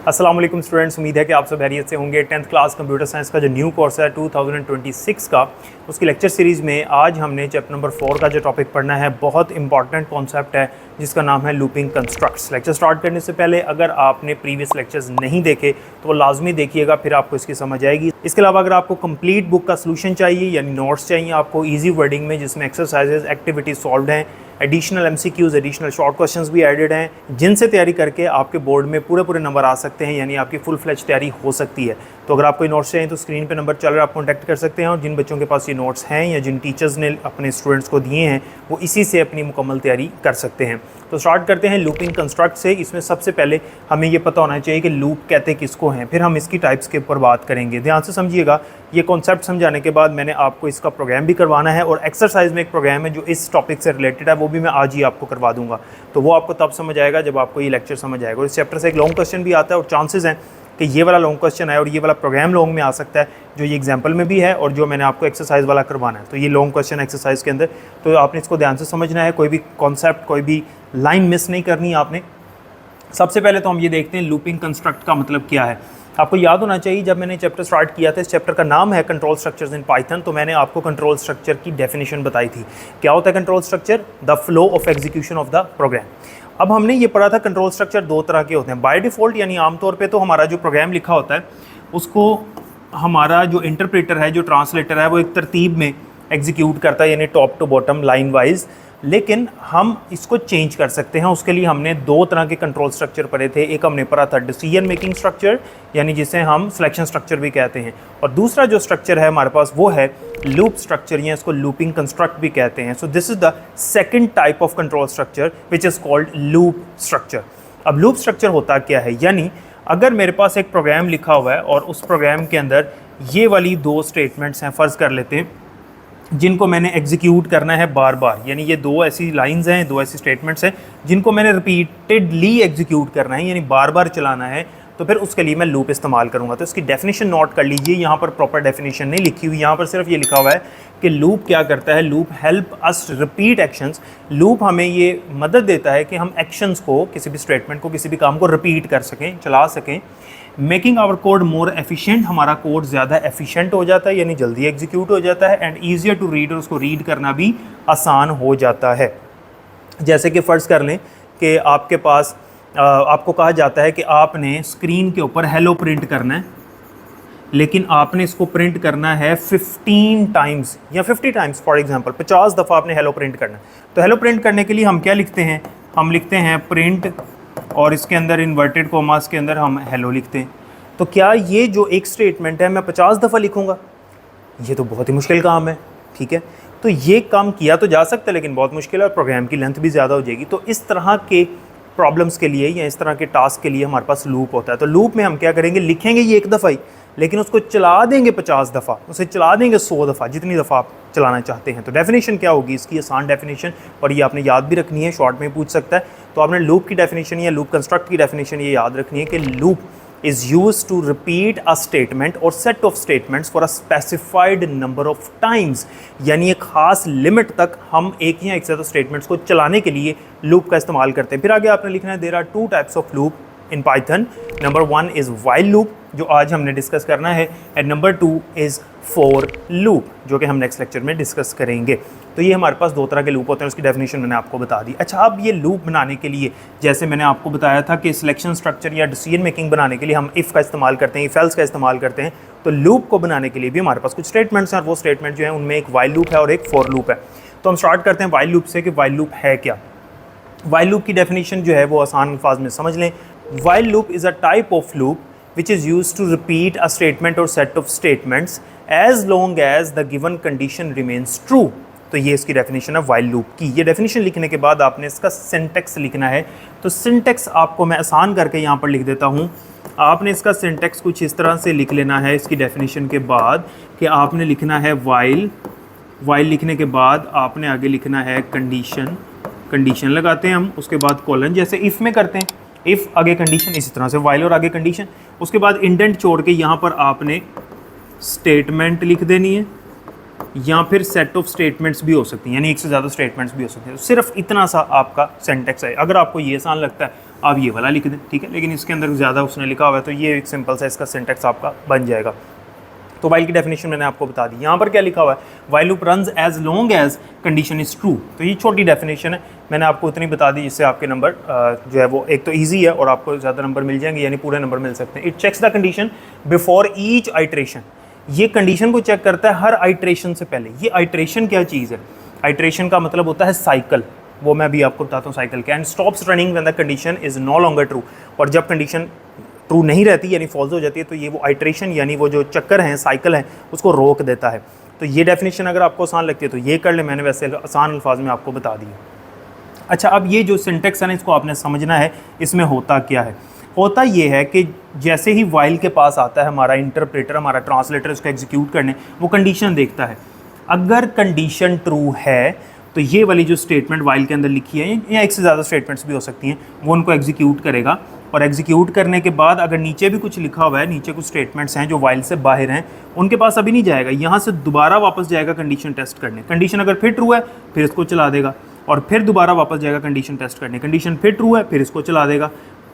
अस्सलाम वालेकुम स्टूडेंट्स, उम्मीद है कि आप सब खैरियत से होंगे। 10th क्लास कंप्यूटर साइंस का जो न्यू कोर्स है 2026 का, उसकी लेक्चर सीरीज़ में आज हमने चैप्टर नंबर 4 का जो टॉपिक पढ़ना है, बहुत इंपॉर्टेंट कॉन्सेप्ट है जिसका नाम है लूपिंग कंस्ट्रक्ट्स। लेक्चर स्टार्ट करने से पहले अगर आपने प्रीवियस लेक्चर्स नहीं देखे तो वो लाजमी देखिएगा, फिर आपको इसकी समझ आएगी। इसके अलावा अगर आपको कंप्लीट बुक का सोल्यूशन चाहिए यानी नोट्स चाहिए आपको ईजी वर्डिंग में, जिसमें एक्सरसाइजेज एक्टिविटीज सॉल्व हैं, additional MCQs, additional short questions भी एडेड हैं, जिनसे तैयारी करके आपके बोर्ड में पूरे नंबर आ सकते हैं, यानी आपकी फुल फ्लेज तैयारी हो सकती है। तो अगर आपको नोट्स चाहिए तो स्क्रीन पे नंबर चल रहा है, आप कॉन्टैक्ट कर सकते हैं। और जिन बच्चों के पास ये नोट्स हैं या जिन टीचर्स ने अपने स्टूडेंट्स को दिए हैं वो इसी से अपनी मुकम्मल तैयारी कर सकते हैं। तो स्टार्ट करते हैं लूपिंग कंस्ट्रक्ट से। इसमें सबसे पहले हमें ये पता होना चाहिए कि लूप कहते किसको हैं, फिर हम इसकी टाइप्स के ऊपर बात करेंगे। ध्यान से समझिएगा, ये कॉन्सेप्ट समझाने के बाद मैंने आपको इसका प्रोग्राम भी करवाना है, और एक्सरसाइज में एक प्रोग्राम है जो इस टॉपिक से रिलेटेड है, वो भी मैं आज ही आपको करवा दूंगा। तो वो आपको तब समझ आएगा जब आपको ये लेक्चर समझ आएगा। और इस चैप्टर से एक लॉन्ग क्वेश्चन भी आता है और चांसेस हैं कि ये वाला लॉन्ग क्वेश्चन है और ये वाला प्रोग्राम लॉन्ग में आ सकता है, जो ये एग्जाम्पल में भी है और जो मैंने आपको एक्सरसाइज वाला करवाना है। तो ये लॉन्ग क्वेश्चन एक्सरसाइज के अंदर, तो आपने इसको ध्यान से समझना है, कोई भी कॉन्सेप्ट, कोई भी लाइन मिस नहीं करनी आपने। सबसे पहले तो हम ये देखते हैं लूपिंग कंस्ट्रक्ट का मतलब क्या है। आपको याद होना चाहिए, जब मैंने चैप्टर स्टार्ट किया था, इस चैप्टर का नाम है कंट्रोल स्ट्रक्चर्स इन पाइथन, तो मैंने आपको कंट्रोल स्ट्रक्चर की डेफिनेशन बताई थी। क्या होता है control structure? The flow of execution of the program. अब हमने ये पढ़ा था कंट्रोल स्ट्रक्चर दो तरह के होते हैं। बाय डिफ़ॉल्ट यानी आमतौर पे तो हमारा जो प्रोग्राम लिखा होता है उसको हमारा जो इंटरप्रेटर है, जो ट्रांसलेटर है, वो एक तरतीब में एग्जीक्यूट करता है, यानी top to bottom line wise. लेकिन हम इसको चेंज कर सकते हैं। उसके लिए हमने दो तरह के कंट्रोल स्ट्रक्चर पढ़े थे। एक हमने पढ़ा था डिसीजन मेकिंग स्ट्रक्चर, यानी जिसे हम सिलेक्शन स्ट्रक्चर भी कहते हैं, और दूसरा जो स्ट्रक्चर है हमारे पास वो है लूप स्ट्रक्चर, या इसको लूपिंग कंस्ट्रक्ट भी कहते हैं। So this is the second type of control structure which is called loop structure. अब लूप स्ट्रक्चर होता क्या है, यानी अगर मेरे पास एक प्रोग्राम लिखा हुआ है और उस प्रोग्राम के अंदर ये वाली दो स्टेटमेंट्स हैं, फ़र्ज़ कर लेते हैं, जिनको मैंने एग्जीक्यूट करना है बार बार, यानी ये दो ऐसी लाइंस हैं, दो ऐसी स्टेटमेंट्स हैं जिनको मैंने रिपीटेडली एग्जीक्यूट करना है, यानी बार बार चलाना है, तो फिर उसके लिए मैं लूप इस्तेमाल करूंगा। तो इसकी डेफिनेशन नोट कर लीजिए। यहाँ पर प्रॉपर डेफिनेशन नहीं लिखी हुई, यहाँ पर सिर्फ ये लिखा हुआ है कि लूप क्या करता है। Loop help us repeat actions. Loop हमें ये मदद देता है कि हम एक्शंस को, किसी भी स्टेटमेंट को, किसी भी काम को रिपीट कर सकें, चला सकें। Making our code more efficient, हमारा कोड ज़्यादा एफिशिएंट हो जाता है, यानी जल्दी एग्जीक्यूट हो जाता है। एंड ईजियर टू रीड, और उसको रीड करना भी आसान हो जाता है। जैसे कि फ़र्ज़ कर लें कि आपके पास आपको कहा जाता है कि आपने स्क्रीन के ऊपर हेलो प्रिंट करना है, लेकिन आपने इसको प्रिंट करना है 15 टाइम्स या 50 टाइम्स, फॉर एग्जांपल 50 दफ़ा आपने हेलो प्रिंट करना है। तो हेलो प्रिंट करने के लिए हम क्या लिखते हैं? हम लिखते हैं प्रिंट, और इसके अंदर इन्वर्टेड कोमास के अंदर हम हेलो लिखते हैं। तो क्या ये जो एक स्टेटमेंट है मैं 50 दफ़ा लिखूँगा? ये तो बहुत ही मुश्किल काम है, ठीक है। तो ये काम किया तो जा सकता है, लेकिन बहुत मुश्किल है और प्रोग्राम की लेंथ भी ज़्यादा हो जाएगी। तो इस तरह के प्रॉब्लम्स के लिए या इस तरह के टास्क के लिए हमारे पास लूप होता है। तो लूप में हम क्या करेंगे, लिखेंगे ये एक दफ़ा ही, लेकिन उसको चला देंगे 50 दफ़ा, उसे चला देंगे 100 दफ़ा, जितनी दफ़ा आप चलाना चाहते हैं। तो डेफिनेशन क्या होगी इसकी? आसान डेफिनेशन, और ये आपने याद भी रखनी है, शॉर्ट में पूछ सकता है। तो आपने लूप की डेफिनेशन या लूप कंस्ट्रक्ट की डेफिनेशन ये याद रखनी है कि loop is used to repeat a statement or set of statements for a specified number of times, यानी एक खास लिमिट तक हम एक या एक से ज़्यादा स्टेटमेंट्स को चलाने के लिए लूप का इस्तेमाल करते हैं। फिर आगे आपने लिखना है there are two types of loop in Python. Number 1 is while loop, जो आज हमने डिस्कस करना है, and number 2 is for loop, जो कि हम नेक्स्ट लेक्चर में डिस्कस करेंगे। तो ये हमारे पास दो तरह के लूप होते हैं, उसकी डेफिनेशन मैंने आपको बता दी। अच्छा, अब ये लूप बनाने के लिए, जैसे मैंने आपको बताया था कि सिलेक्शन स्ट्रक्चर या डिसीजन मेकिंग बनाने के लिए हम इफ़ का इस्तेमाल करते हैं, इफ एल्स का इस्तेमाल करते हैं, तो लूप को बनाने के लिए भी हमारे पास कुछ स्टेटमेंट्स हैं, और वो स्टेटमेंट जो है उनमें एक वाइल लूप है और एक फॉर लूप है। तो हम स्टार्ट करते हैं वाइल लूप से कि वाइल लूप है क्या। वाइल लूप की डेफिनेशन जो है वो आसान अल्फाज में समझ लें। While loop is a type of loop which is used to repeat a statement or set of statements as long as the given condition remains true। तो ये इसकी डेफिनेशन है वाइल लूप की। ये डेफिनेशन लिखने के बाद आपने इसका सिंटेक्स लिखना है। तो सिंटेक्स आपको मैं आसान करके यहाँ पर लिख देता हूँ। आपने इसका सिंटेक्स कुछ इस तरह से लिख लेना है इसकी डेफिनेशन के बाद, कि आपने लिखना है वाइल। वाइल लिखने के बाद आपने आगे लिखना है कंडीशन। कंडीशन लगाते हैं हम, उसके बाद कॉलन, जैसे इफ़ में करते हैं, इफ़ आगे कंडीशन, इसी तरह से वाइल और आगे कंडीशन। उसके बाद इंडेंट छोड़ के यहाँ पर आपने स्टेटमेंट लिख देनी है, या फिर सेट ऑफ स्टेटमेंट्स भी हो सकती हैं, यानी एक से ज़्यादा स्टेटमेंट्स भी हो सकते हैं। सिर्फ इतना सा आपका सिंटेक्स है। अगर आपको ये आसान लगता है आप ये वाला लिख दें, ठीक है। लेकिन इसके अंदर ज़्यादा उसने लिखा हुआ है, तो ये एक सिंपल सा इसका सिंटेक्स आपका बन जाएगा। तो वाइल की डेफिनेशन मैंने आपको बता दी। यहाँ पर क्या लिखा हुआ है, while loop runs as long as condition is true. तो ये छोटी डेफिनेशन है, मैंने आपको इतनी बता दी जिससे आपके नंबर जो है वो एक तो ईजी है और आपको ज़्यादा नंबर मिल जाएंगे, यानी पूरे नंबर मिल सकते हैं। It checks the condition before each iteration, ये कंडीशन को चेक करता है हर आइट्रेशन से पहले। ये आइट्रेशन क्या चीज़ है, आइट्रेशन का मतलब होता है साइकिल, वो मैं भी आपको बताता हूँ साइकिल क्या। And stops running when the condition is no longer true, और जब कंडीशन ट्रू नहीं रहती यानी फॉल्स हो जाती है, तो ये वो आइट्रेशन यानी वो जो चक्कर हैं, साइकिल है, उसको रोक देता है। तो ये डेफिनेशन अगर आपको आसान लगती है तो ये कर ले, मैंने वैसे आसान अल्फाज में आपको बता दिया। अच्छा, अब ये जो सिंटेक्स है ना, इसको आपने समझना है, इसमें होता क्या है। होता ये है कि जैसे ही वाइल के पास आता है हमारा इंटरप्रेटर, हमारा ट्रांसलेटर, उसको एग्जीक्यूट करने, वो कंडीशन देखता है। अगर कंडीशन ट्रू है तो ये वाली जो स्टेटमेंट वाइल के अंदर लिखी है, या एक से ज़्यादा स्टेटमेंट्स भी हो सकती हैं, वो उनको एग्जीक्यूट करेगा। और एग्जीक्यूट करने के बाद अगर नीचे भी कुछ लिखा हुआ है, नीचे कुछ स्टेटमेंट्स हैं जो वाइल से बाहर हैं, उनके पास अभी नहीं जाएगा, यहाँ से दोबारा वापस जाएगा कंडीशन टेस्ट करने। कंडीशन अगर फिर ट्रू है फिर इसको चला देगा, और फिर दोबारा वापस जाएगा कंडीशन टेस्ट करने। कंडीशन फिर ट्रू है फिर इसको चला देगा,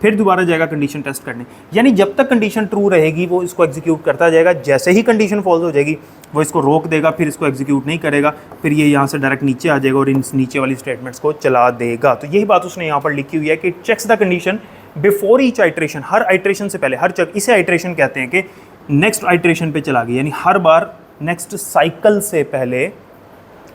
फिर दोबारा जाएगा कंडीशन टेस्ट करने। यानी जब तक कंडीशन ट्रू रहेगी वो इसको एग्जीक्यूट करता जाएगा। जैसे ही कंडीशन फॉल्स हो जाएगी वो इसको रोक देगा, फिर इसको एग्जीक्यूट नहीं करेगा, फिर ये यहाँ से डायरेक्ट नीचे आ जाएगा और इन नीचे वाली स्टेटमेंट्स को चला देगा। तो यही बात उसने यहाँ पर लिखी हुई है कि checks the condition before each iteration, हर आइट्रेशन से पहले, हर चेक, इसे आइट्रेशन कहते हैं कि नेक्स्ट आइट्रेशन पे चला गया, यानी हर बार नेक्स्ट साइकिल से पहले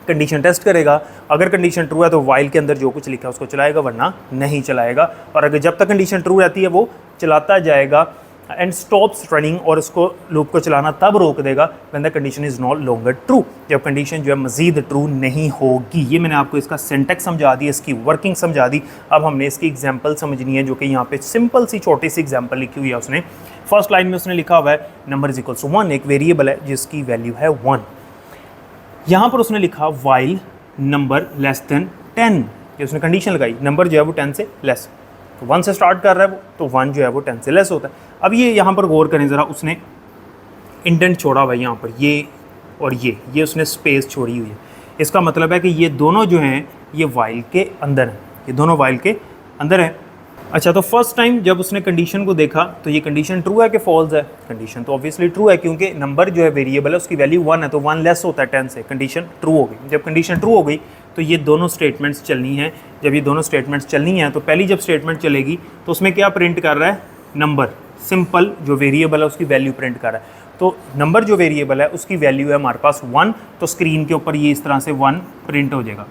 कंडीशन टेस्ट करेगा। अगर कंडीशन ट्रू है तो वाइल के अंदर जो कुछ लिखा है उसको चलाएगा, वरना नहीं चलाएगा। और अगर जब तक कंडीशन ट्रू रहती है वो चलाता जाएगा। एंड स्टॉप्स रनिंग, और उसको लूप को चलाना तब रोक देगा when the condition is not longer true, जब कंडीशन जो है मजीद ट्रू नहीं होगी। ये मैंने आपको इसका सिंटेक्स समझा दिया, इसकी वर्किंग समझा दी। अब हमने इसकी एग्जांपल समझनी है, जो कि यहाँ पे सिंपल सी छोटी सी एग्जांपल लिखी हुई है उसने। फर्स्ट लाइन में उसने लिखा हुआ है नंबर इज इक्वल्स टू 1, एक वेरिएबल है जिसकी वैल्यू है 1। यहाँ पर उसने लिखा वाइल नंबर लेस देन 10, ये उसने कंडीशन लगाई, नंबर जो है वो 10 से लेस, तो 1 से स्टार्ट कर रहा है वो, तो 1 जो है वो 10 से लेस होता है। अब ये यहाँ पर गौर करें ज़रा, उसने इंडेंट छोड़ा हुआ है यहाँ पर, ये और ये उसने स्पेस छोड़ी हुई है। इसका मतलब है कि ये दोनों जो हैं ये वाइल के अंदर हैं, ये दोनों वाइल के अंदर हैं। अच्छा, तो फर्स्ट टाइम जब उसने कंडीशन को देखा तो ये कंडीशन ट्रू है कि फॉल्स है? कंडीशन तो ऑब्वियसली ट्रू है, क्योंकि नंबर जो है वेरिएबल है उसकी वैल्यू 1 है, तो 1 लेस होता है 10 से, कंडीशन ट्रू हो गई। जब कंडीशन ट्रू हो गई तो ये दोनों स्टेटमेंट्स चलनी है। जब ये दोनों स्टेटमेंट्स चलनी है तो पहली जब स्टेटमेंट चलेगी तो उसमें क्या प्रिंट कर रहा है, नंबर, सिंपल जो वेरिएबल है उसकी वैल्यू प्रिंट कर रहा है। तो नंबर जो वेरिएबल है उसकी वैल्यू है हमारे पास 1, तो स्क्रीन के ऊपर ये इस तरह से 1 प्रिंट हो जाएगा।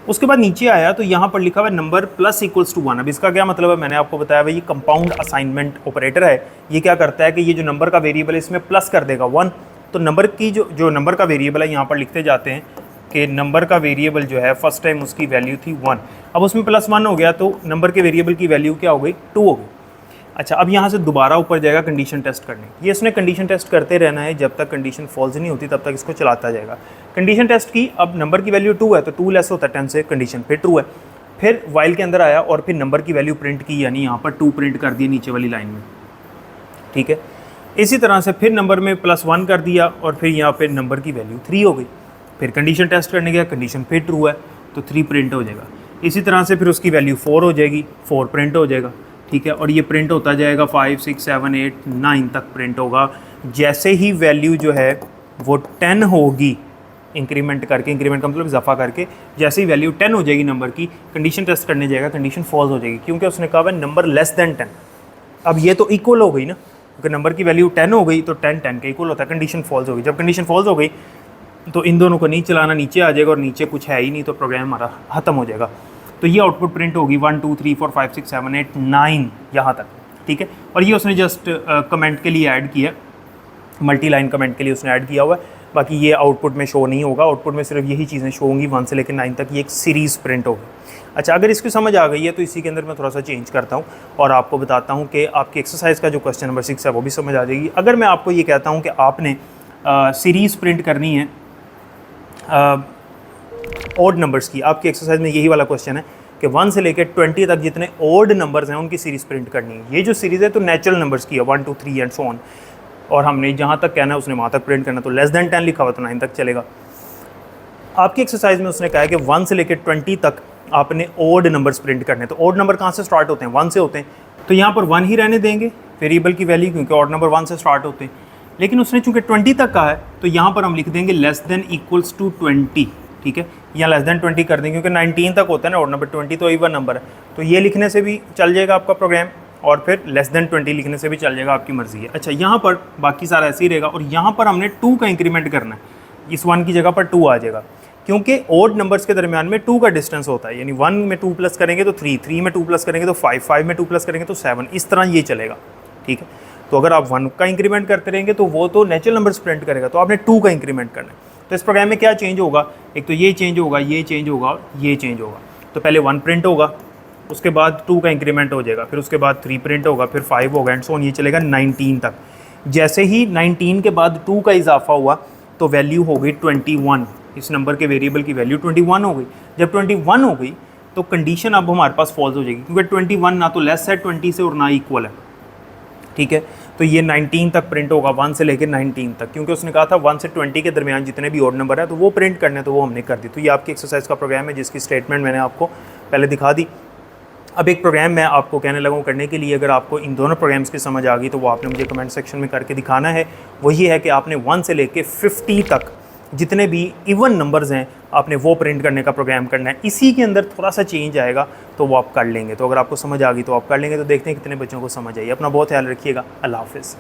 उसके बाद नीचे आया तो यहाँ पर लिखा हुआ है नंबर प्लस इक्वल्स टू 1। अब इसका क्या मतलब है, मैंने आपको बताया भाई ये कंपाउंड असाइनमेंट ऑपरेटर है। ये क्या करता है कि ये जो नंबर का वेरिएबल है इसमें प्लस कर देगा 1, तो नंबर की जो नंबर का वेरिएबल है यहाँ पर लिखते जाते हैं कि नंबर का वेरिएबल जो है फर्स्ट टाइम उसकी वैल्यू थी 1, अब उसमें प्लस 1 हो गया तो नंबर के वेरिएबल की वैल्यू क्या हो गई, 2 हो गई। अच्छा, अब यहाँ से दोबारा ऊपर जाएगा कंडीशन टेस्ट करने। ये इसने कंडीशन टेस्ट करते रहना है, जब तक कंडीशन फॉल्स नहीं होती तब तक इसको चलाता जाएगा। कंडीशन टेस्ट की, अब नंबर की वैल्यू 2 है तो 2 लेस होता है 10 से, कंडीशन फिर ट्रू है। फिर वाइल के अंदर आया और फिर नंबर की वैल्यू प्रिंट की, यानी यहाँ पर 2 प्रिंट कर दिया नीचे वाली लाइन में, ठीक है। इसी तरह से फिर नंबर में +1 कर दिया और फिर यहाँ पर नंबर की वैल्यू 3 हो गई। फिर कंडीशन टेस्ट करने गया, कंडीशन फिर ट्रू है तो 3 प्रिंट हो जाएगा। इसी तरह से फिर उसकी वैल्यू 4 हो जाएगी, 4 प्रिंट हो जाएगा, ठीक है। और ये प्रिंट होता जाएगा 5, 6, 7, 8, 9 तक प्रिंट होगा। जैसे ही वैल्यू जो है वो 10 होगी, इंक्रीमेंट करके, इंक्रीमेंट का मतलब इजाफा करके, जैसे ही वैल्यू 10 हो जाएगी नंबर की, कंडीशन टेस्ट करने जाएगा, कंडीशन फॉल्स हो जाएगी, क्योंकि उसने कहा है नंबर लेस देन 10। अब ये तो इक्वल हो गई ना, क्योंकि नंबर की वैल्यू 10 हो गई तो 10 10 के इक्वल होता है, कंडीशन फॉल्स हो गई। जब कंडीशन फॉल्स हो गई तो इन दोनों को नहीं चलाना, नीचे आ जाएगा और नीचे कुछ है ही नहीं, तो प्रोग्राम हमारा ख़त्म हो जाएगा। तो ये आउटपुट प्रिंट होगी 1 2 3 4 5 6 7 8 9 यहाँ तक, ठीक है। और ये उसने जस्ट कमेंट के लिए ऐड किया, मल्टी लाइन कमेंट के लिए उसने ऐड किया हुआ है। बाकी ये आउटपुट में शो नहीं होगा, आउटपुट में सिर्फ यही चीज़ें शो होंगी 1 से लेकर 9 तक, ये एक सीरीज़ प्रिंट होगी। अच्छा, अगर इसकी समझ आ गई है तो इसी के अंदर मैं थोड़ा सा चेंज करता हूँ और आपको बताता हूँ कि आपकी एक्सरसाइज का जो क्वेश्चन नंबर 6 है वो भी समझ आ जाएगी। अगर मैं आपको ये कहता हूँ कि आपने सीरीज़ प्रिंट करनी है ऑड नंबर्स की, आपकी एक्सरसाइज में यही वाला क्वेश्चन है कि 1 से लेकर 20 तक जितने ऑड नंबर्स हैं उनकी सीरीज़ प्रिंट करनी है। ये जो सीरीज़ है तो नेचुरल नंबर्स की है, 1 2 3 एंड सो ऑन, और हमने जहाँ तक कहना है उसने वहाँ तक प्रिंट करना, तो लेस देन 10 लिखा हुआ तो 9 तक चलेगा। आपकी एक्सरसाइज में उसने कहा है कि 1 से लेकर 20 तक आपने ओड नंबर्स प्रिंट करने। तो ओड नंबर कहाँ से स्टार्ट होते हैं? 1 से होते हैं। तो यहाँ पर 1 ही रहने देंगे वेरिएबल की वैल्यू, क्योंकि ओड नंबर 1 से स्टार्ट होते हैं। लेकिन उसने चूँकि 20 तक का है तो यहाँ पर हम लिख देंगे लेस देन इक्वल्स टू 20, ठीक है, या लेस देन 20 कर देंगे, क्योंकि 19 तक होता है ना ओड नंबर, 20 तो इवन नंबर है। तो ये लिखने से भी चल जाएगा आपका प्रोग्राम, और फिर लेस देन 20 लिखने से भी चल जाएगा, आपकी मर्जी है। अच्छा, यहाँ पर बाकी सारा ऐसे ही रहेगा, और यहाँ पर हमने 2 का इंक्रीमेंट करना है, इस 1 की जगह पर 2 आ जाएगा, क्योंकि ओड नंबर्स के दरमियान में 2 का डिस्टेंस होता है। यानी 1 में 2 प्लस करेंगे तो 3, 3 में 2 प्लस करेंगे तो 5, 5 में 2 प्लस करेंगे तो 7, इस तरह ये चलेगा, ठीक है। तो अगर आप 1 का इंक्रीमेंट करते रहेंगे तो वो तो नेचुरल नंबर्स प्रिंट करेगा, तो आपने 2 का इंक्रीमेंट करना है। तो इस प्रोग्राम में क्या चेंज होगा? एक तो ये चेंज होगा, ये चेंज होगा, ये चेंज होगा। तो पहले 1 प्रिंट होगा, उसके बाद 2 का इंक्रीमेंट हो जाएगा, फिर उसके बाद 3 प्रिंट होगा, फिर 5 होगा, एंड सो ऑन, ये चलेगा 19 तक। जैसे ही 19 के बाद 2 का इजाफा हुआ तो वैल्यू हो गई 21, इस नंबर के वेरिएबल की वैल्यू 21 हो गई। जब 21 हो गई तो कंडीशन अब हमारे पास फॉल्स हो जाएगी, क्योंकि 21 ना तो लेस है 20 से और ना इक्वल है, ठीक है। तो ये 19 तक प्रिंट होगा, 1 से लेकर 19 तक, क्योंकि उसने कहा था 1 से 20 के दरमियान जितने भी ओड नंबर है तो वो प्रिंट करने हैं, तो वो हमने कर दी। तो ये आपकी एक्सरसाइज का प्रोग्राम है, जिसकी स्टेटमेंट मैंने आपको पहले दिखा दी। अब एक प्रोग्राम मैं आपको कहने लगा हूँ करने के लिए। अगर आपको इन दोनों प्रोग्राम्स की समझ आ गई तो वो आपने मुझे कमेंट सेक्शन में करके दिखाना है। वो ये है कि आपने 1 से लेके 50 तक जितने भी इवन नंबर्स हैं आपने वो प्रिंट करने का प्रोग्राम करना है। इसी के अंदर थोड़ा सा चेंज आएगा तो वो आप कर लेंगे। तो अगर आपको समझ आ गई तो आप कर लेंगे। तो देखते हैं कितने बच्चों को समझ आई। अपना बहुत ख्याल रखिएगा। अल्लाह हाफ़िज़।